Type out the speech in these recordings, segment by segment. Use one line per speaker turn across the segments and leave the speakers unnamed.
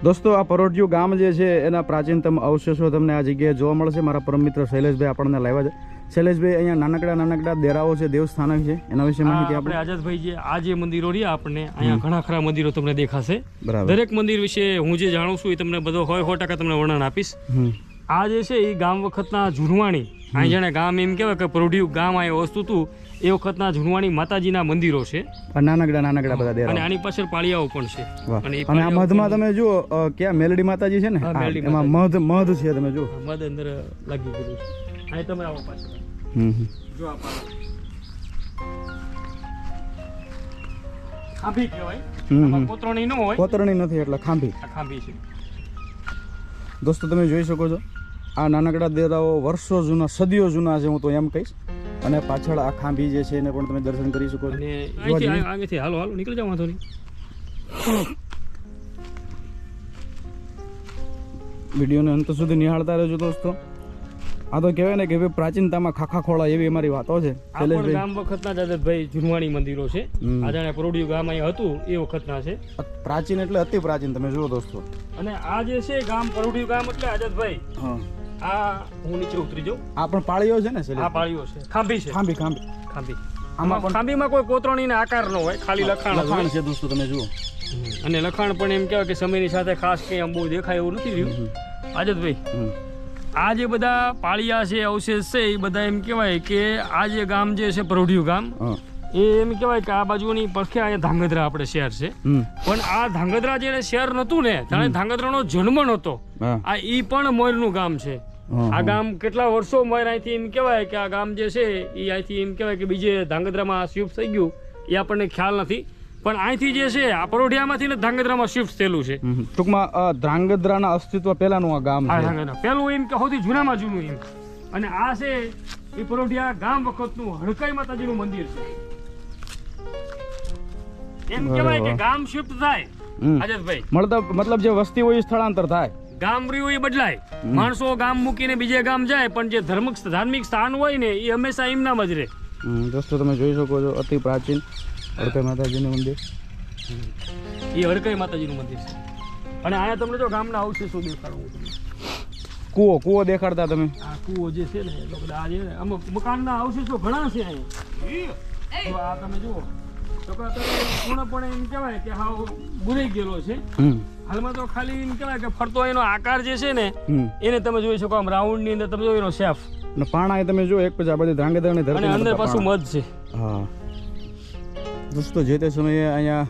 દોસ્તો આ પરોઢિયું ગામ જે છે એના પ્રાચીનતમ અવશેષો તમને આ જગ્યાએ જોવા મળશે. મારા પરમ મિત્ર શૈલેષભાઈ આપણને લાવ્યા છે. શૈલેષભાઈ, અહીંયા નાનકડા દેરાઓ છે, દેવસ્થાનક છે, એના વિશે માહિતી આપણે
આઝાદભાઈ જે આ જે મંદિરો રહ્યા આપણને અહીંયા ઘણા ખરા મંદિરો તમને દેખાશે. દરેક મંદિર વિશે હું જે જાણું છું એ તમને બધો 100% તમને વર્ણન આપીશ. આ જે છે એ ગામ વખતના જૂનવાણી, અહીં જાણે ગામ એમ કહેવાય કે પરોઢિયું ગામ આ વસ્તુ હતું એ વખતના જૂનવાણી માતાજીના મંદિરો છે.
નાનકડા બધા દેરાઓ
અને આની પાછળ પાળિયાઓ પણ છે.
અને આ મધમાં તમે જુઓ ક્યાં મેલડી માતાજી છે ને, એમાં મધ છે, તમે જુઓ
મધ અંદર લાગી ગયેલું છે. અહીં તમે આવો પાછળ જો આ ખાંભી કહેવાય, કોતરણી ન હોય,
કોતરણી નથી એટલે ખાંભી
છે.
દોસ્તો તમે જોઈ શકો છો આ નાનકડા દેરાઓ વર્ષો જૂના, સદીઓ જૂના છે હું તો એમ કહીશ. અને પાછળ આ ખાંભી જે છે એને પણ તમે દર્શન કરી શકો છો.
આગેથી હાલો નીકળી જાવ, વાંધો નહીં.
વિડીયોને અંત સુધી નિહાળતા રહેજો દોસ્તો. આ તો કહેવાય ને કે પ્રાચીનતામાં ખાખા ખોળા એવી અમારી વાતો છે.
ગામ વખતના દાદાભાઈ જૂનવાણી મંદિરો છે. આ જાણે પરોઢિયું ગામ અહીંયા હતું એ વખતના છે.
પ્રાચીન એટલે અતિ પ્રાચીન, તમે જુઓ દોસ્તો.
અને આ જે છે ગામ પરોઢિયું ગામ એટલે આઝાદભાઈ, આ હું નીચે ઉતરી જાઉં. આ પણ
પાળીઓ છે ને?
આ પાળીઓ છે, ખાંભી છે. ખાંભી
આમાં
ખાંભીમાં કોઈ કોતરણીના આકાર ન હોય, ખાલી લખાણ
છે દોસ્તો, તમે જુઓ.
અને લખાણ પણ એમ કહેવાય કે સમયની સાથે ખાસ કંઈ આમ બહુ દેખાય એવું નથી રહ્યું. આઝાદભાઈ, આ જે બધા પાળિયા છે, અવશેષ છે, એ બધા એમ કહેવાય કે આ જે ગામ જે છે પરોઢિયું ગામ, એ એમ કહેવાય કે આ બાજુની પડખે અહીંયા ધાંગધ્રા આપણે શહેર છે. પણ આ ધાંગધ્રા જે શહેર નતું ને, જાણે ધાંગધ્રાનો જન્મ નતો, આ ઈ પણ મોરનું ગામ છે. આ ગામ કેટલા વર્ષો મોર અહીંથી એમ કહેવાય કે આ ગામ જે છે એ અહીંથી એમ કહેવાય કે બીજે ધાંગધ્રામાં શિફ્ટ થઈ ગયું, એ આપણને ખ્યાલ નથી. પણ અહીંથી જે છે આ પરોઢિયામાંથી ને ધાંગધ્રામાં શિફ્ટ થયેલું છે.
ટૂંકમાં ધાંગધ્રાના અસ્તિત્વ પહેલાનું આ ગામ છે.
પહેલું એમ કે સૌથી જૂનામાં જૂનું એમ. અને આ છે એ પરોઢિયા ગામ વખતનું હડકાઈ માતાજીનું મંદિર છે. એમ કહેવાય કે ગામ શિફ્ટ થાય આઝાદભાઈ,
મતલબ જે વસ્તી હોય સ્થળાંતર થાય,
ગામ રહ્યું એ બદલાય, માણસો ગામ મૂકીને બીજે ગામ જાય, પણ જે ધાર્મિક સ્થાન હોય ને એ હંમેશા એમનામ જ રહે.
દોસ્તો તમે જોઈ શકો છો અતિ પ્રાચીન હડકાઈ માતાજીનું મંદિર.
એ હડકાઈ માતાજીનું મંદિર છે. અને અહીંયા તમને જો ગામના અવશેષો દેખાડવું.
કૂવો દેખાડતા તમે.
આ કૂવો જે છે ને એટલે બધા આ જે અમુક મકાનના અવશેષો ઘણા છે અહીંયા. આ તમે જુઓ તો પૂર્ણપણે એમ કહેવાય કે હાવ બુરાઈ ગયેલો છે. હાલમાં તો ખાલી એમ કહેવાય કે ફરતો એનો આકાર જે છે ને એને તમે જોઈ શકો, આમ રાઉન્ડ ની અંદર તમે જો એનો શેફ
અને પાણા એ તમે જો એક પછી આ બધી ધાંગધ્રાની ધરતી
અને અંદર પાછું મધ છે.
હા દોસ્તો, જે તે સમયે અહીંયા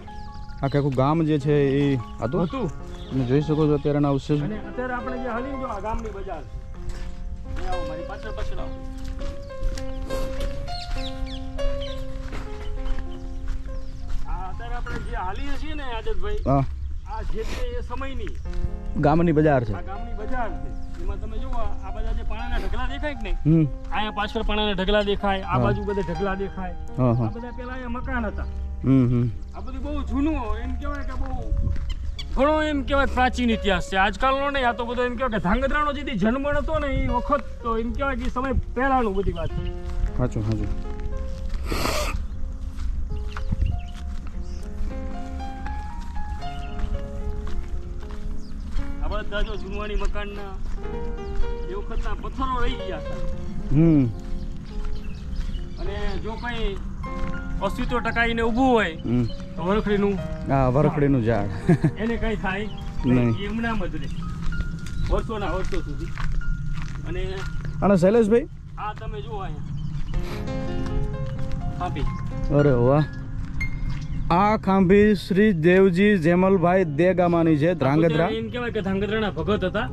આખું ગામ જે છે એ હતું, તમે જોઈ શકો છો અત્યારના અવશેષ.
અને અત્યારે આપણે જે હાલી જો આ ગામની બજાર આવો, મારી પાછળ આવો. અત્યારે આપણે જે હાલીએ છીએ ને આઝાદભાઈ, આ જે એ સમયની
ગામની બજાર છે.
આ ગામની બજાર છે. એમાં તમે જુઓ આ બધા જે પાણાના ઢગલા દેખાય કે નહીં, અહીંયા પાછળ પાણાના ઢગલા દેખાય, આ બાજુ બધા ઢગલા દેખાય, આ બધા પેલા અહીંયા મકાન હતા. આ બધું બહુ જૂનું એમ કહેવાય કે બહુ ઘણો એમ કહેવાય પ્રાચીન ઇતિહાસ છે. આજકાલનો નહીં, આ તો બધો એમ કહેવાય કે ધાંગધ્રાનો જે જન્મ હતો ને એ વખત તો એમ કહેવાય કે સમય પહેલાનું બધી વાત છે.
સાચું.
બધા જો જૂનવાણી મકાનના એ વખતના પથ્થરો રહી ગયા હતા. અને જો કઈ અસ્તિત્વ ટકાઈને ઊભું હોય તો
વરખડીનું ઝાડ
એને કઈ થાય નહીં, એમનામ જ રહે વર્ષોના વર્ષો સુધી. અને
શૈલેષભાઈ
આ તમે જુઓ અહીંયા ખાંભી.
અરે વાહ, આ ખાંભી શ્રી દેવજી જેમલભાઈ દેગામાની છે. ધાંગધ્રા
એમ કહેવાય કે ધાંગધ્રાના ભગત હતા.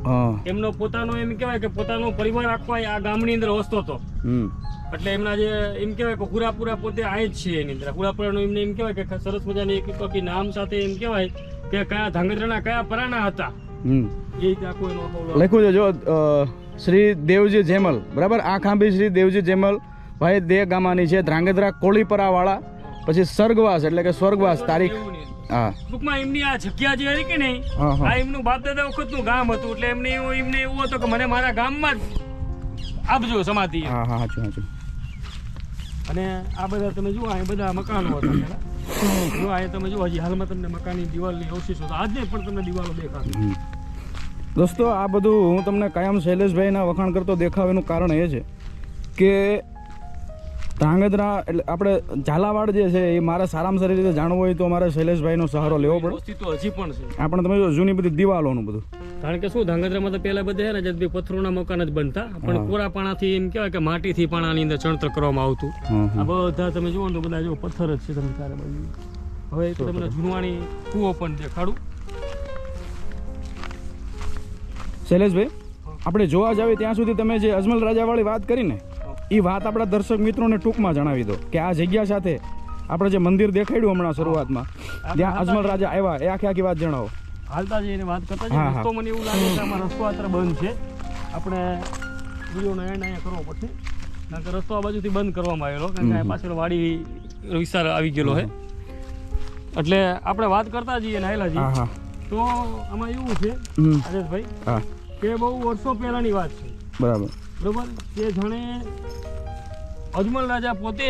એમનો પોતાનો એમ કહેવાય કે પોતાનો પરિવાર આખો આ ગામની અંદર વસતો હતો. એટલે એમના જે એમ કહેવાય કે પૂરા પોતે આ જ છે એની અંદર. પૂરાનું એમને એમ કહેવાય કે સરસ મજાની એક નામ સાથે એમ કહેવાય કે કયા ધાંગધ્રાના કયા પરાના હતા એ રીતે આખું એનો
લખ્યું છે. જો શ્રી દેવજી જેમલ, બરાબર. આ ખાંભી શ્રી દેવજી જેમલ ભાઈ દેગામાની છે. ધાંગધ્રા કોળીપરા વાળા, પછી સ્વર્ગવાસ એટલે કે સ્વર્ગવાસ તારીખ.
ટૂંકમાં એમની આ જગ્યા જે હતી કે નહીં, આ એમનું બાપ દાદા વખતનું ગામ હતું. એટલે એમને એવું હતું કે મને મારા ગામમાં જ આપજો સમાધિ.
સાચું.
અને આ બધા તમે જુઓ આ બધા મકાનો હતા. જો આ તમે જો હજી હાલમાં તમને મકાનની દિવાલની અવશેષો તો આજે પણ તમને દિવાલો દેખાશે.
દોસ્તો આ બધું હું તમને કાયમ શૈલેષભાઈના વખાણ કરતો દેખાવાનું કારણ એ છે કે ધ્રાંગધ્રા એટલે આપણે ઝાલાવાડ જે છે એ મારે સારામાં સારી રીતે જાણવું હોય તો મારે શૈલેષભાઈનો સહારો લેવો પડે.
અસ્તિત્વ હજી પણ છે.
આપણે તમે જો જૂની બધી દિવાલોનું બધું,
કારણ કે શું ધ્રાંગધ્રામાં તો પહેલા બધા છે ને જે પથ્થરોના મકાન જ બનતા, પણ કોરા પાણાથી એમ કહેવાય કે માટીથી પાણાની અંદર ચણતર કરવામાં આવતું. આ બધા તમે જુઓ તો બધા જો પથ્થર જ છે તમે ચારે બાજુ. હવે એક તમને જૂનવાણી કૂવો પણ દેખાડું.
શૈલેષભાઈ આપણે જોવા જાવીએ ત્યાં સુધી તમે જે અજમલ રાજાવાળી વાત કરી ને એ વાત આપણા દર્શક મિત્રોને ટૂંકમાં જણાવી દો કે આ જગ્યા સાથે આપણે જે મંદિર દેખાડ્યું હમણાં શરૂઆતમાં ત્યાં અજમલ રાજા આવ્યા એ આખી વાત જણાવો.
હાલતા જઈને વાત કરતા છે રસ્તો મને એવું લાગે કે આમાં રસ્તો આત્ર બંધ છે. આપણે વિડીયોનો એન્ડ અહીંયા કરવો પડશે કારણ કે રસ્તો આ બાજુથી બંધ કરવામાં આવેલો કારણ કે પાછળ વાડી વિસ્તાર આવી ગયેલો છે. એટલે આપણે વાત કરતા જઈએ નાયલાજી તો આમાં એવું છે રાજેશભાઈ કે બહુ વર્ષો પહેલાની વાત છે. બરોબર કે જાણે અજમલ રાજા પોતે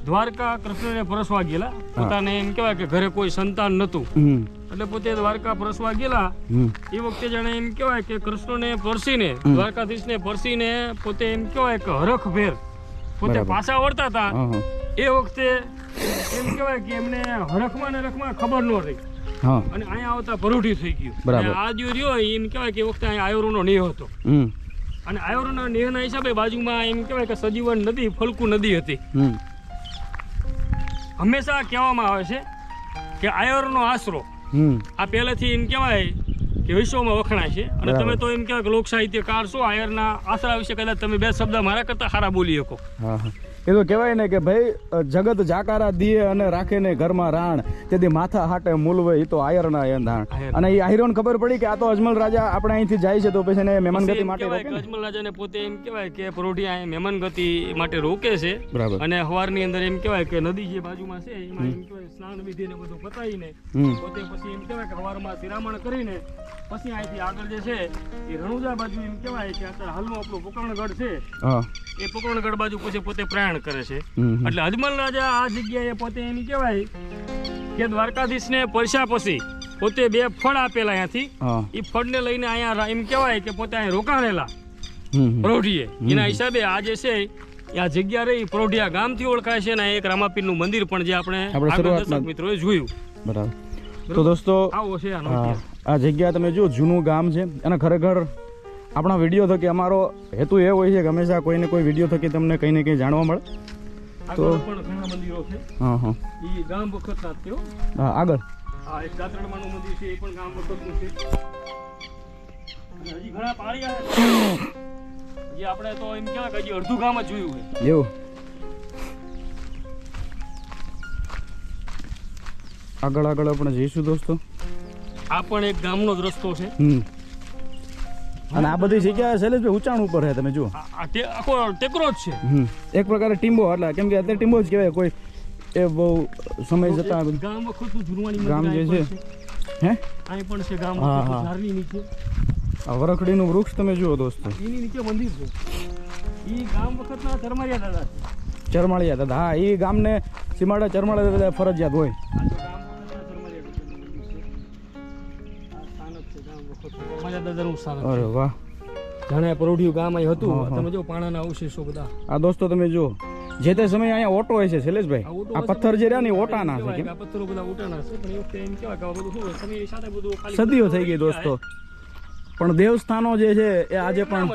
દ્વારકા કૃષ્ણને પરસવા ગયેલા. પોતાને એમ કહેવાય કે ઘરે કોઈ સંતાન નહોતું એટલે પોતે દ્વારકા પરસવા ગયેલા. એ વખતે જાણે એમ કહેવાય કે કૃષ્ણને પરસીને દ્વારકાધીશને પરસીને પોતે એમ કહેવાય કે હરખભેર પોતે પાછા વળતા હતા. એ વખતે એમ કહેવાય કે એમને હરખમાં ને રખમાં ખબર ન રહી અને અહીંયા આવતા પરોઢી થઈ ગયું. આ જો રહ્યો એમ કહેવાય કે વખતે અહીંયા આયોરોનો નેહ હતો અને આયોરોના નેહના હિસાબે બાજુમાં એમ કહેવાય કે સજીવન નદી ફલકુ નદી હતી. હંમેશા કહેવામાં આવે છે કે આયોરનો આશરો આ પહેલેથી એમ કહેવાય કે વિશ્વમાં વખણાય છે. અને તમે તો એમ કહેવાય કે લોક સાહિત્યકાર છો, આયરના આશરા વિશે કદાચ તમે 2 શબ્દ મારા કરતા સારા બોલી શકો.
એ તો કહેવાય ને કે ભાઈ જગત જાકારા દીએ અને રાખે ને ઘરમાં રાણ તેથી માથા હાટે મૂલવે એ તો આયરના એંધાણ. અને એ આયરોને ખબર પડી કે આ તો અજમલ રાજા આપણે અહીંથી જાય છે તો પછી એને મહેમાનગતિ માટે રોકે ને.
અજમલ રાજાને પોતે એમ કહેવાય કે પરોઢી અહીં મહેમાનગતિ માટે રોકે છે. અને હવારની અંદર એમ કહેવાય કે નદી જે બાજુમાં છે એમાં એમ કહેવાય સ્નાન વિધિ ને બધું પતાવીને પોતે પછી એમ કહેવાય કે હવારમાં શિરામણ કરીને પછી અહીંથી આગળ જે છે એ રણુજા બાજુ એમ કહેવાય કે અત્યારે હાલનું આપણું પોકરણગઢ છે એ પોકરણગઢ બાજુ પછી પોતે પ્રયાણ કરે છે. એટલે અજમલ રાજા આ જગ્યાએ પોતે એમ કહેવાય કે દ્વારકાધીશને પરસ્યા પછી પોતે 2 ફળ આપેલા અહીંયાથી. એ ફળને લઈને અહીંયા એમ કહેવાય કે પોતે અહીં રોકાણેલા પરોઢીએ. એના હિસાબે આ જે છે આ જગ્યા રહી પરોઢિયા ગામથી ઓળખાય છે અને એક રામાપીરનું મંદિર પણ જે આપણે દર્શક મિત્રોએ જોયું.
બરાબર. તો દોસ્તો
આવો છે
આ જગ્યા તમે જો જૂનું ગામ છે અને ખરેખર આપણા વિડીયો થકી અમારો હેતુ એ હોય છે કે હંમેશા કોઈને કોઈ વિડીયો થકી તમને કંઈ ને કંઈ જાણવા મળે.
તો પણ ઘણા મંદિરો છે. એ ગામ વખતના થયો.
આગળ
એક ગાત્રણમાનું મંદિર છે એ પણ ગામ વખતનું છે. હજી ઘણા પાળિયા જે આપણે તો એમ કહેવાય કે હજી અડધું ગામ જ જોયું છે
એવું. આગળ આપણે જઈશું દોસ્તો.
આ પણ એક ગામનો જ રસ્તો છે.
અને આ બધી જગ્યા શૈલેષભાઈ ઊંચાણ ઉપર છે તમે જુઓ.
આખો ટેકરો જ છે.
એક પ્રકારે ટીમ્બો એટલે કેમ કે અત્યારે ટીમ્બો જ કહેવાય કોઈ એ બહુ સમય જતા
ગામ વખતનું જૂનવાણી
ગામ જે છે હે
અહીં પણ છે ગામ ઝાડની નીચે
આ વરખડીનું વૃક્ષ તમે જુઓ દોસ્તો.
એની નીચે મંદિર છે. એ ગામ વખતના ચરમાળિયા દાદા છે.
ચરમાળિયા દાદા હા એ ગામને સીમાડા ચરમાળિયા દાદા ફરજિયાત હોય. અરે વાહ.
જાણે પરોઢિયું ગામ અહીં હતું. તમે જો પાણાના અવશેષો બધા.
આ દોસ્તો તમે જો જે તે સમયે અહીંયા ઓટો હોય છે શૈલેષભાઈ. આ પથ્થર જે રહ્યા ને ઓટાના છે.
આ પથ્થરો બધા ઓટાના છે પણ એ વખતે એમ કહેવાય કે બધું શું સમય સાથે બધું ખાલી
સદીઓ થઈ ગઈ દોસ્તો. પણ દેવસ્થાનો જે છે એ આજે પણ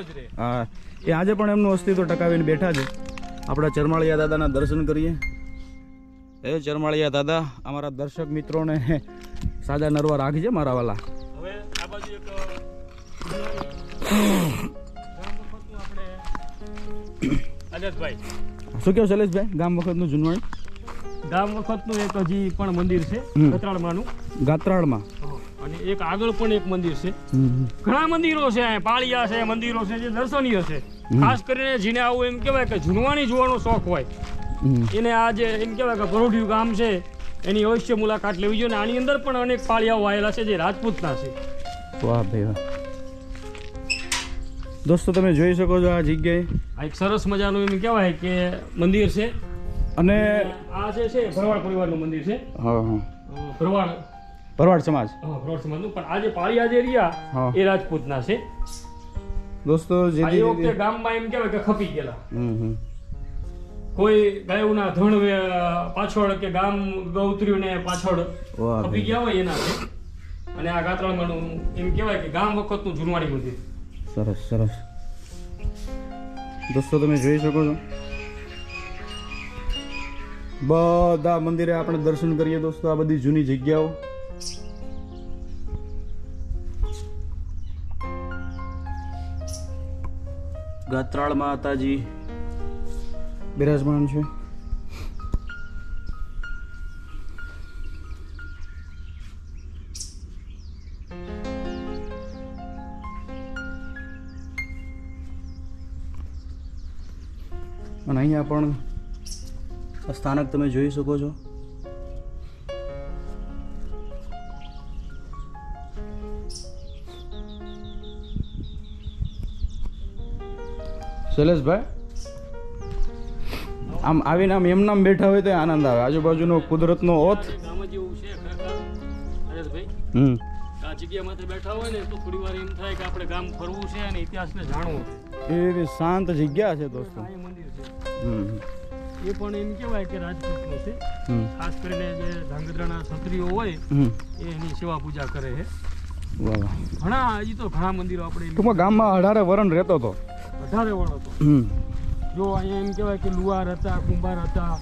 એ આજે પણ એમનું અસ્તિત્વ ટકાવીને બેઠા છે. આપણા ચરમાળિયા દાદાના દર્શન કરીએ. એ ચરમાળિયા દાદા અમારા દર્શક મિત્રોને સાજા નરવા રાખી છે મારા વાલા.
હવે આ બાજુ એક અજતભાઈ
શું કહો શૈલેષભાઈ ગામ વખતનું જૂનવાણી?
ગામ વખતનું એક હજી પણ મંદિર છે ગત્રાળમાંનું.
ગાત્રાળમાં
અને એક આગળ પણ એક મંદિર છે. ઘણા મંદિરો છે, પાળિયા છે, મંદિરો છે જે દર્શનીય છે. ખાસ કરીને જેને આવું એમ કહેવાય કે જૂનવાણી જોવાનો શોખ હોય એને આ જે એમ કહેવાય કે પરોઢિયું ગામ છે એની અવશ્ય મુલાકાત લેવી જોઈએ. આની અંદર પણ અનેક પાળિયાઓ આવેલા છે જે રાજપૂતના છે.
વાહ ભાઈ વાહ. દોસ્તો તમે જોઈ શકો છો આ જગ્યાએ
આ એક સરસ મજાનું એમ કહેવાય કે મંદિર છે
અને
આ જે છે ભરવાડ પરિવારનું મંદિર છે.
હા હા ભરવાડ સમાજ.
ભરવાડ સમાજનું. પણ આ જે પાળિયા જે રહ્યા
હા.
એ રાજપૂતના છે.
દોસ્તો જે
આ એ વખતે ગામમાં એમ કહેવાય કે ખપી ગયેલા.
હમ
કોઈ ગાયોના ધણ પાછળ કે ગામ ગૌત્રીઓને પાછળ
વાહ
ખપી ગયા હોય એના છે. અને આ ગાત્રાળમાંનું એમ કહેવાય કે ગામ વખતનું જૂનવાણી મંદિર.
સરસ સરસ. દોસ્તો તમે જોઈ શકો છો બધા મંદિરે આપણે દર્શન કરીએ દોસ્તો. આ બધી જૂની જગ્યાઓ. ગાત્રાળ માતાજી બિરાજમાન છે. અને અહીંયા પણ સ્થાનક તમે જોઈ શકો છો. શૈલેષભાઈ આમ આવીને આમ એમ નામ બેઠા હોય તો આનંદ આવે. આજુબાજુનો કુદરતનો ઓથ.
ગામ જ એવું છે ખરેખર હરેશભાઈ. આ જગ્યામાં બેઠા હોય ને તો થોડી વાર એમ થાય કે આપણે ગામ ફરવું છે અને ઇતિહાસને જાણવું છે.
એવી શાંત જગ્યા છે દોસ્તો.
આ મંદિર છે
હમ
એ પણ એમ કહેવાય કે રાજપૂતનું છે.
હમ
ખાસ કરીને જે ધાંગધ્રાના ક્ષત્રિયો હોય
હમ
એ એની સેવા પૂજા કરે છે.
વાહ વાહ.
ઘણા હજી તો ઘણા મંદિરો આપણે
ટૂંકમાં ગામમાં 18 વરણ રહેતો હતો.
વધારે વળ હતો. જો અહીંયા એમ કહેવાય કે લુહાર હતા, કુંભાર હતા,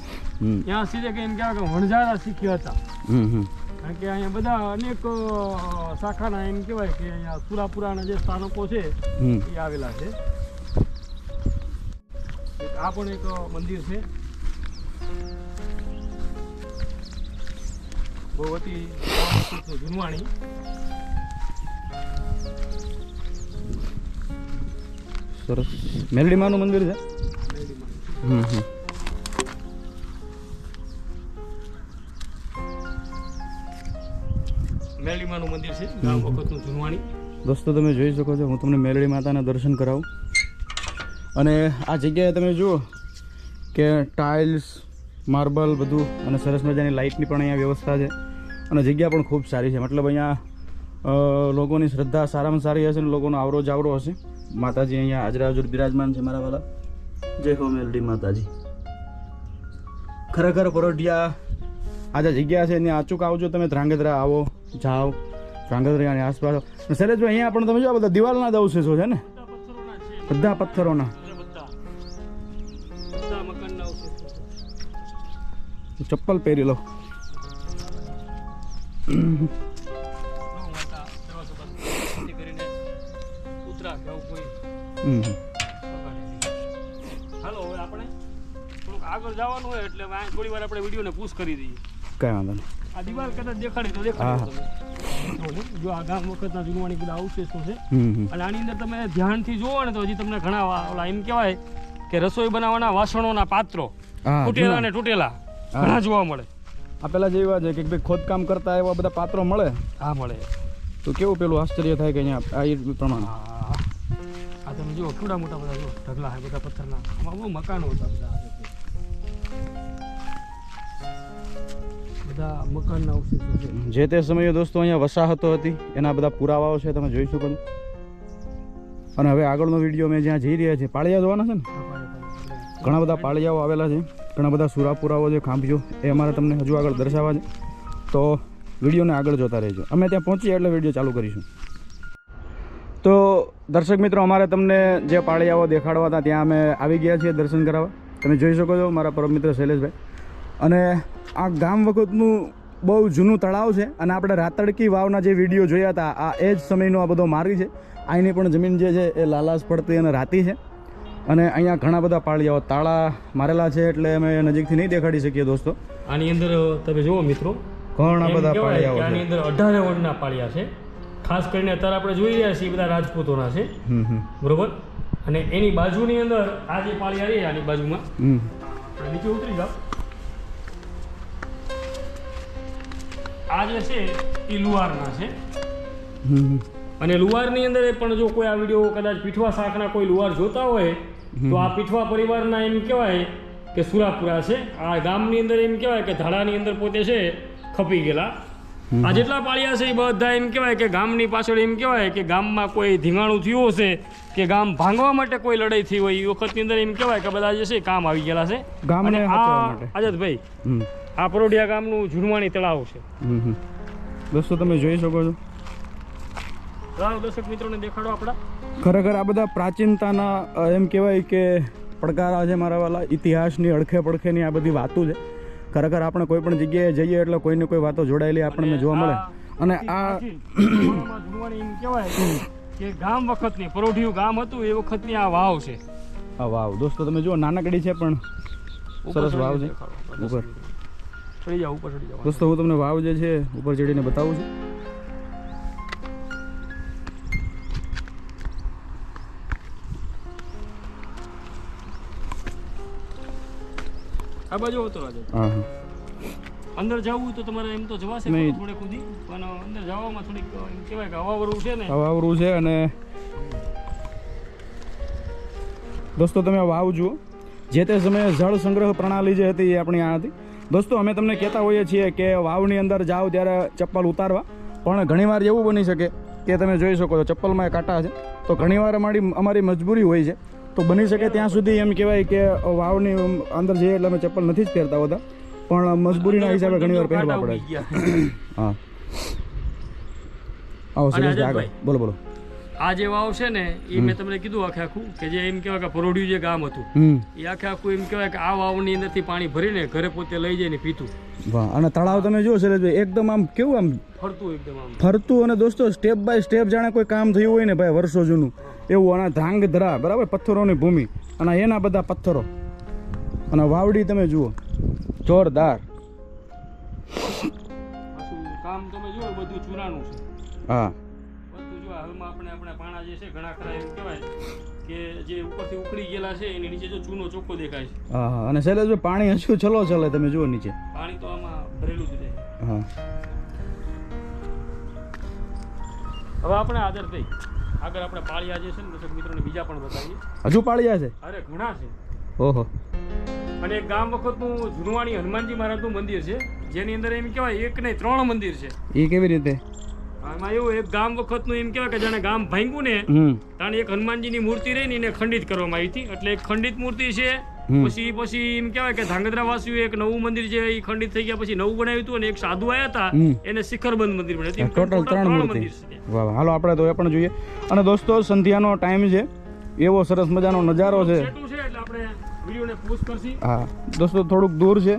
ત્યાં સીધે કે એમ કહેવાય કે વણઝારા શીખ્યા હતા. કારણ કે અહીંયા બધા અનેક શાખાના એમ કહેવાય કે અહીંયા સુરાપુરાના જે સ્થાનકો છે એ આવેલા છે. આ પણ એક મંદિર છે ભગવતી જૂનવાણી.
સરસ. મેલડીમાનું મંદિર છે.
મેલડીમાનું મંદિર છે ગામ વખતનું જૂનવાણી.
દોસ્તો તમે જોઈ શકો છો હું તમને મેલડી માતાના દર્શન કરાવું. અને આ જગ્યાએ તમે જુઓ કે ટાઇલ્સ, માર્બલ બધું અને સરસ મજાની લાઇટની પણ અહીંયા વ્યવસ્થા છે. અને જગ્યા પણ ખૂબ સારી છે. મતલબ અહીંયા લોકોની શ્રદ્ધા સારામાં સારી હશે ને લોકોનો આવરો જાવરો હશે. માતાજી અહીંયા હાજરા હજુર બિરાજમાન છે મારા વાલા. જય હો મેલડી માતાજી. ખરેખર પરોઢિયા આ જે જગ્યા છે એની અચૂક આવજો તમે. ધ્રાંગધ્રા આવો જાઓ ધ્રાંગધ્રાની આસપાસ. શૈલેષભાઈ અહીંયા પણ તમે જો બધા દિવાલના જ અવશેષો છે ને બધા પથ્થરોના. ચપ્પલ પહેરી લો.
હાલો હવે આપણે થોડુંક આગળ જવાનું હોય એટલે થોડી વાર આપણે વિડીયોને પૂછ કરી દઈએ.
કઈ વાંધો નહીં.
આ દિવાલ કદાચ દેખાડી તો દેખાડી જો આ ગામ વખતના જૂનવાણી બધા અવશેષો છે. અને આની અંદર તમે ધ્યાનથી જોવો ને તો હજી તમને ઘણા ઓલા એમ કહેવાય કે રસોઈ બનાવવાના વાસણોના પાત્રો તૂટેલા ને તૂટેલા ઘણા જોવા મળે.
આ પેલા જેવા છે કે ભાઈ ખોદકામ કરતા એવા બધા પાત્રો મળે.
હા મળે.
તો કેવું પેલું આશ્ચર્ય થાય કે અહીંયા આ પ્રમાણે.
આ તમે જુઓ કેવડા મોટા બધા જો ઢગલા છે બધા પથ્થરના. આમાં બહુ મકાનો હતા બધા મકાનના અવશેષો છે.
જે તે સમયે દોસ્તો અહીંયા વસાહતો હતી એના બધા પુરાવાઓ છે તમે જોઈ શકો છો. અને હવે આગળનો વિડીયો મેં જ્યાં જઈ રહ્યા છીએ પાળિયા જોવાના છે ને ઘણા બધા પાળિયાઓ આવેલા છે. ઘણા બધા સુરાપુરાઓ છે ખાંભીઓ એ અમારે તમને હજુ આગળ દર્શાવવા છે. તો વિડીયોને આગળ જોતા રહેજો. અમે ત્યાં પહોંચીએ એટલે વિડીયો ચાલુ કરીશું. તો દર્શક મિત્રો અમારે તમને જે પાળિયાઓ દેખાડવા હતા ત્યાં અમે આવી ગયા છીએ દર્શન કરાવવા. તમે જોઈ શકો છો મારા પરમ મિત્ર શૈલેષભાઈ. અને આ ગામ વખતનું બહુ જૂનું તળાવ છે. અને આપણે રાતડકી વાવના જે વિડીયો જોયા હતા આ એ જ સમયનો આ બધો માર્ગ છે. અહીંની પણ જમીન જે છે એ લાલાશ પડતી અને રાતી છે. અને અહીંયા ઘણા બધા પાળિયાઓ તાળા મારેલા છે એટલે અમે નજીકથી નહીં દેખાડી શકીએ દોસ્તો.
આની અંદર તમે જુઓ મિત્રો
ઘણા બધા પાળિયાઓ
આની અંદર 18 વડના પાળિયા છે. ખાસ કરીને અત્યારે આપણે જોઈ રહ્યા છીએ બધા રાજપૂતોના છે બરોબર. અને એની બાજુની અંદર આ જે પાળિયા રહી આની બાજુમાં નીચે ઉતરી જાઓ. આ જે છે એ લુહારના છે. અને લુહારની અંદર પણ જો કોઈ આ વિડીયો કદાચ પીઠવા શાખના કોઈ લુહાર જોતા હોય તો આ પીઠવા પરિવારના એમ કહેવાય કે સુરાપુરા છે. આ ગામની અંદર એમ કહેવાય કે ધાડાની અંદર પોતે છે ખપી ગયેલા. આ જેટલા પાળિયા છે એ બધા એમ કહેવાય કે ગામની પાછળ એમ કહેવાય કે ગામમાં કોઈ ધીંગાણું થયું હશે કે ગામ ભાંગવા માટે કોઈ લડાઈ થઈ હોય એ વખતની અંદર એમ કહેવાય કે બધા જે છે કામ આવી ગયેલા છે.
ગામને
અને
સાચવવા
આ
માટે.
આઝાદભાઈ આ પરોઢિયા ગામનું ઝુણવાણી તળાવ છે.
દોસ્તો તમે જોઈ શકો છો,
ચાલો દર્શક મિત્રોને દેખાડો આપણા.
ખરેખર આ બધા પ્રાચીનતાના એમ કહેવાય કે પડકારા છે મારા વાલા. ઇતિહાસની અડખે પડખેની આ બધી વાતો છે. ખરેખર આપણે કોઈ પણ જગ્યાએ જઈએ એટલે કોઈને કોઈ વાતો જોડાયેલી આપણને જોવા મળે. અને આ
ઝુણવાણી એમ કહેવાય કે ગામ વખતની પરોઢિયું ગામ હતું એ વખતની આ વાવ છે.
આ વાવ દોસ્તો તમે જુઓ, નાનકડી છે પણ સરસ વાવ છે. ઉપર
ચડી જાઓ, ઉપર ચડી જાઓ
દોસ્તો હું તમને વાવ જે છે ઉપર ચડીને બતાવું છું.
આ બાજુ ઉતરવા દે.
હા હા,
અંદર જવું તો તમારે એમ તો જવાશે
નહીં.
થોડે કુદી, પણ અંદર જવામાં થોડીક એમ કહેવાય કે હવાવરું છે ને.
વાવરું છે. અને દોસ્તો તમે આ વાવ જુઓ, જે તે સમયે જળ સંગ્રહ પ્રણાલી જે હતી એ આપણી આ હતી. દોસ્તો અમે તમને કહેતા હોઈએ છીએ કે વાવની અંદર જાઓ ત્યારે ચપ્પલ ઉતારવા, પણ ઘણીવાર એવું બની શકે કે તમે જોઈ શકો છો ચપ્પલમાં કાંટા છે, તો ઘણીવાર અમારી મજબૂરી હોય છે. તો બની શકે ત્યાં સુધી એમ કહેવાય કે વાવની અંદર જઈએ એટલે અમે ચપ્પલ નથી જ પહેરતા હોતા, પણ મજબૂરીના હિસાબે ઘણીવાર પહેરવા પડે છે. હા, આવો શૈલેષભાઈ આગળ બોલો બોલો.
આ જે વાવ છે ને એ મેં તમને કીધું આખે આખું કે જે એમ કહેવાય કે પરોઢિયું જે ગામ હતું એ આખે આખું એમ કહેવાય કે આ વાવની અંદરથી પાણી ભરીને ઘરે પોતે લઈ જઈને પીતું.
વાહ. અને તળાવ તમે જુઓ શૈલેષભાઈ, એકદમ આમ કેવું આમ
ફરતું એકદમ આમ
ફરતું. અને દોસ્તો સ્ટેપ બાય સ્ટેપ જાણે કોઈ કામ થયું હોય ને ભાઈ વર્ષો જૂનું એવું. અને ધ્રાંગધ્રા બરાબર પથ્થરોની ભૂમિ અને એના બધા પથ્થરો અને વાવડી તમે જુઓ જોરદાર.
પાછું કામ તમે જુઓ બધું ચૂનાનું છે.
હા,
બધું જો હાલમાં આપણા પાણા જે છે ઘણા ખરા એમ કહેવાય કે જે ઉપરથી ઉખડી ગયેલા છે એની નીચે જો ચૂનો ચોખ્ખો દેખાય છે.
હા હા. અને શૈલેષભાઈ પાણી હજુ ચલો ચલે તમે જુઓ નીચે.
પાણી તો આમાં ભરેલું જ રહે.
હા,
હવે આપણે આદર થઈ આગળ આપણે પાળિયા જે છે ને દર્શક મિત્રોને બીજા પણ બતાવીએ.
હજુ પાળિયા છે?
અરે ઘણા છે.
ઓહો.
અને એક ગામ વખતનું ઝુણવાણી હનુમાનજી મહારાજનું મંદિર છે, જેની અંદર એમ કહેવાય એક નહીં 3 મંદિર છે.
એ કેવી રીતે?
આમાં એવું એક ગામ વખતનું એમ કહેવાય કે જાણે ગામ ભાંગ્યું ને તાણે એક હનુમાનજીની મૂર્તિ રહી ને એને ખંડિત કરવામાં આવી હતી, એટલે એક ખંડિત મૂર્તિ છે. પછી એમ કહેવાય કે ધાંગધ્રા વાસીઓ એક નવું મંદિર છે એ ખંડિત થઈ ગયા પછી નવું બનાવ્યું હતું, અને એક સાધુ આવ્યા હતા એને શિખરબંધ મંદિર બનાવ્યું.
ટોટલ 3 મંદિર છે. વાહ, હાલો આપણે તો એ પણ જોઈએ. અને દોસ્તો સંધ્યાનો ટાઈમ છે, એવો સરસ મજાનો નજારો છે.
એટલે આપણે વિડીયોને પોસ્ટ કરશી.
હા દોસ્તો થોડુંક દૂર છે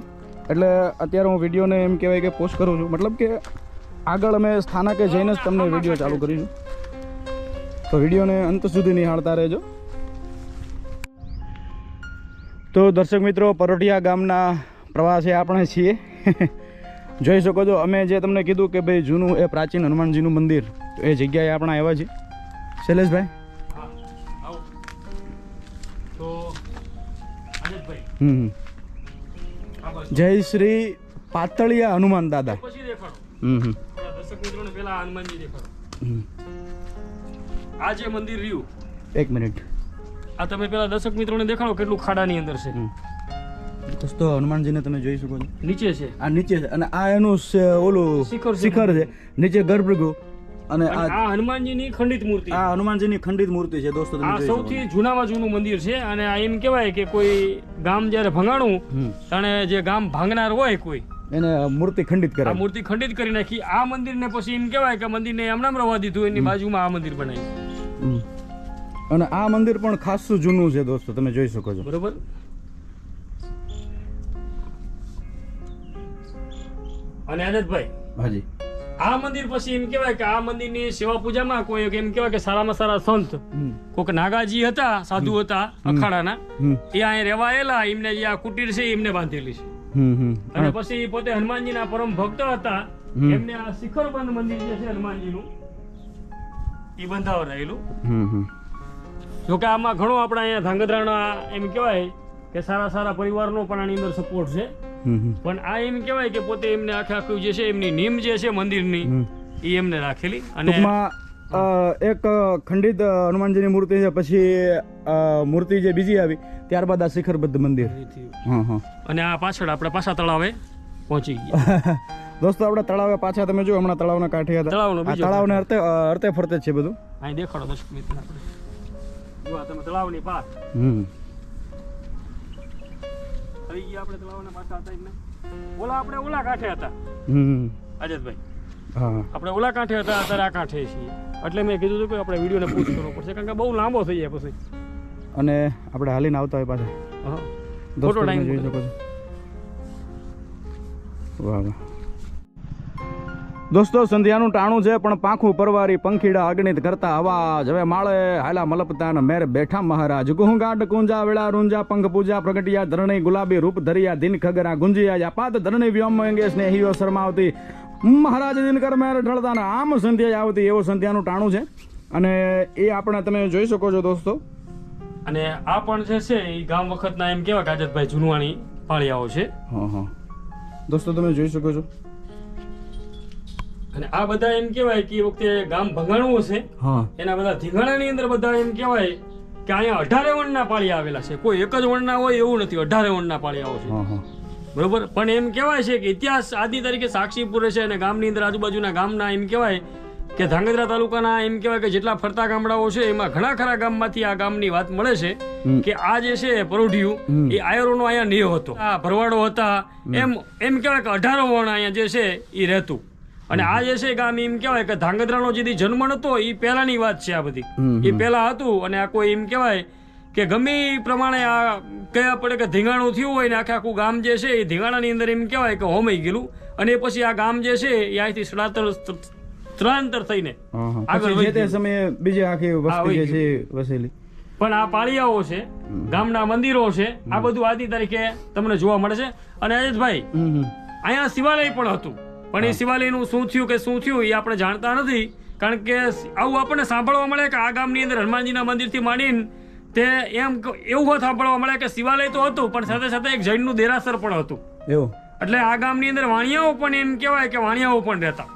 એટલે અત્યારે હું વિડીયોને એમ કહેવાય કે પોસ્ટ કરું છું, મતલબ કે આગળ અમે સ્થાનકે જઈને જ તમને વિડીયો ચાલુ કરીશું, તો વિડીયોને અંત સુધી નિહાળતા રહેજો. તો દર્શક મિત્રો, પરોઢિયા ગામના પ્રવાસે આપણે છીએ. જોઈ શકો છો અમે જે તમને કીધું કે ભાઈ જૂનું એ પ્રાચીન હનુમાનજીનું મંદિર, તો એ જગ્યાએ આપણે આવ્યા છીએ. શૈલેષભાઈ જય શ્રી પાતળિયા હનુમાન દાદા.
પછી દેખાડો દર્શક મિત્રોને પહેલા હનુમાનજી દેખાડો. આ જે મંદિર રહ્યું,
એક મિનિટ,
આ તમે પેલા દર્શક મિત્રોને દેખાડો કેટલું ખાડાની અંદર છે.
દોસ્તો હનુમાનજીને તમે જોઈ શકો છો,
નીચે છે,
આ નીચે છે, અને આ એનું ઓલું શિખર છે, નીચે ગર્ભગૃહ. અને
આ હનુમાનજીની ખંડિત મૂર્તિ,
આ હનુમાનજીની ખંડિત મૂર્તિ છે દોસ્તો.
આ સૌથી જૂનામાં જૂનું મંદિર છે. અને આ એમ કહેવાય કે કોઈ ગામ જ્યારે ભંગાણું તાણે જે ગામ ભાંગનાર હોય કોઈ
એને મૂર્તિ ખંડિત કરે,
આ મૂર્તિ ખંડિત કરી નાખી. આ મંદિરને પછી એમ કહેવાય કે મંદિરને એમનામ રવા દીધું, એની બાજુમાં આ મંદિર બનાવ્યું.
અને આ મંદિર પણ ખાસું જૂનું છે દોસ્તો, તમે જોઈ શકો છો.
બરોબર. અને આનંદભાઈ,
હાજી,
આ મંદિર પછી એમ કહેવાય કે આ મંદિરની સેવા પૂજામાં કોઈ એમ કહેવાય કે સારામાં સારા સંત કોઈક નાગાજી હતા, સાધુ હતા અખાડાના, એ અહીંયા રહેવા આવેલા, એમને જે આ કુટીર છે એમને બાંધેલી છે. અને પછી પોતે હનુમાનજીના પરમ ભક્ત હતા, એમને આ શિખરબંધ મંદિર જે છે હનુમાનજીનું એ બંધાવરાયેલું. જોકે આમાં ઘણો આપણા અહીંયા ધાંગધ્રાના એમ કહેવાય કે સારા સારા પરિવારનો પણ આની અંદર સપોર્ટ છે. પણ આ એમ કહેવાય કે પોતે એમને આખે આખું જે છે એમની નીમ જે છે મંદિરની એ એમને રાખેલી. અને
એક ખંડિત હનુમાનજીની મૂર્તિ છે, પછી મૂર્તિ જે બીજી આવી ત્યારબાદ આ શિખરબદ્ધ મંદિર. હા હા.
અને આ પાછળ આપણે પાછા તળાવે પહોંચી ગયા.
દોસ્તો આપણે તળાવે પાછા, તમે જો હમણાં તળાવના કાંઠે હતા.
તળાવનો
આ
બીજો
તળાવને અર્તે ફરતે જ છે બધું.
અહીં દેખાડો દર્શક મિત્રો આપણે. જો આ તમે તળાવની પાર થઈ ગયા. આપણે તળાવના પાછા હતા એટલે આપણે ઓલા કાંઠે હતા અજયભાઈ.
હા
આપણે ઓલા કાંઠે હતા, અત્યારે આ કાંઠે છીએ. એટલે મેં કીધું હતું કે આપણે વિડીયોને પૂછ કરવો પડશે, કારણ કે બહુ લાંબો થઈ જાય પછી.
અને આપણે હાલીને આવતા હોય પાછા.
હા,
દોસ્તો
ફોટો
તમે
ટાઈમ
જોઈ શકો છો. વાહ વાહ. દોસ્તો સંધ્યાનું ટાણું છે, પણ પાંખું પરવારી પંખીડા અગણિત કરતા અવાજ. હવે માળે હાલા મલપતાન મેર બેઠા મહારાજ. ગુહગાટ કુંજા વેળા રૂંજા પંખ પૂજા પ્રગટિયા ધરણી ગુલાબી રૂપ ધરિયા દિન ખગરા ગુંજિયા જાપાત ધરણી વ્યોમ અંગે સ્નેહીઓ શરમાવતી મહારાજ દિનકર મેર ઢળતા આમ સંધ્યા આવતી. એવું સંધ્યાનું ટાણું છે અને એ આપણે તમે જોઈ શકો છો દોસ્તો.
અને આ પણ જે છે એ ગામ વખતના એમ કેવા કાજતભાઈ જુનવાણી પાળિયાઓ છે.
હા હા દોસ્તો તમે જોઈ શકો છો.
અને આ બધા એમ કહેવાય કે એ વખતે ગામ ભંગાણું છે,
હા
એના બધા ધીંગાણાની અંદર બધા એમ કહેવાય કે અહીંયા 18 વણના પાળિયા આવેલા છે. કોઈ એક જ વણના હોય એવું નથી, 18 વણના પાળિયાઓ છે.
હા હા
બરોબર. પણ એમ કહેવાય છે કે ઇતિહાસ આદિ તરીકે સાક્ષી પૂરે છે. અને ગામની અંદર આજુબાજુના ગામના એમ કહેવાય કે ધાંગધ્રા તાલુકાના એમ કહેવાય કે જેટલા ફરતા ગામડાઓ છે એમાં ઘણા ખરા ગામમાંથી આ ગામની વાત મળે છે કે આ જે છે પરોઢિયું એ આયરોનો અહીંયા નિયો હતો. આ ભરવાડો હતા, એમ કહેવાય કે 18 વણ અહીંયા જે છે એ રહેતું. અને આ જે છે ગામ એમ કહેવાય કે ધાંગધ્રાનો જે જન્મ હતો એ પહેલાની વાત છે. આ બધી એ પહેલા હતું. અને આ કોઈ એમ કહેવાય કે ગમે એ પ્રમાણે આ કહેવા પડે કે ધીંગાણું થયું હોય ને આખે આખું ગામ જે છે એ ધીંગાણાની અંદર એમ કહેવાય કે હોમાઈ ગયેલું. અને પછી આ ગામ જે છે એ અહીંથી સ્થળાંતર થઈને આગળ
જે તે સમયે બીજી આખી વસ્તી જે છે વસેલી.
પણ આ પાળિયાઓ છે, ગામના મંદિરો છે, આ બધું આજની તારીખે તમને જોવા મળે છે. અને અજયભાઈ અહીંયા શિવાલય પણ હતું, પણ એ શિવાલયનું શું થયું કે શું થયું એ આપણે જાણતા નથી. કારણ કે આવું આપણને સાંભળવા મળે કે આ ગામની અંદર હનુમાનજીના મંદિરથી માંડીને તે એમ એવું સાંભળવા મળે કે શિવાલય તો હતું પણ સાથે સાથે એક જૈનનું દેરાસર પણ હતું. એવું એટલે આ ગામની અંદર વાણિયાઓ પણ એમ કહેવાય કે વાણિયાઓ પણ રહેતા.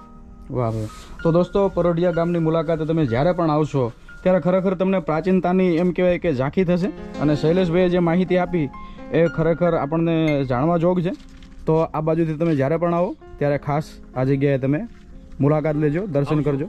વાહ વાહ. તો દોસ્તો પરોઢિયા ગામની મુલાકાતે તમે જ્યારે પણ આવશો ત્યારે ખરેખર તમને પ્રાચીનતાની એમ કહેવાય કે ઝાંખી થશે. અને શૈલેષભાઈએ જે માહિતી આપી એ ખરેખર આપણને જાણવા જોગ છે. તો આ બાજુથી તમે જ્યારે પણ આવો ત્યારે ખાસ આ જગ્યાએ તમે મુલાકાત લેજો, દર્શન કરજો.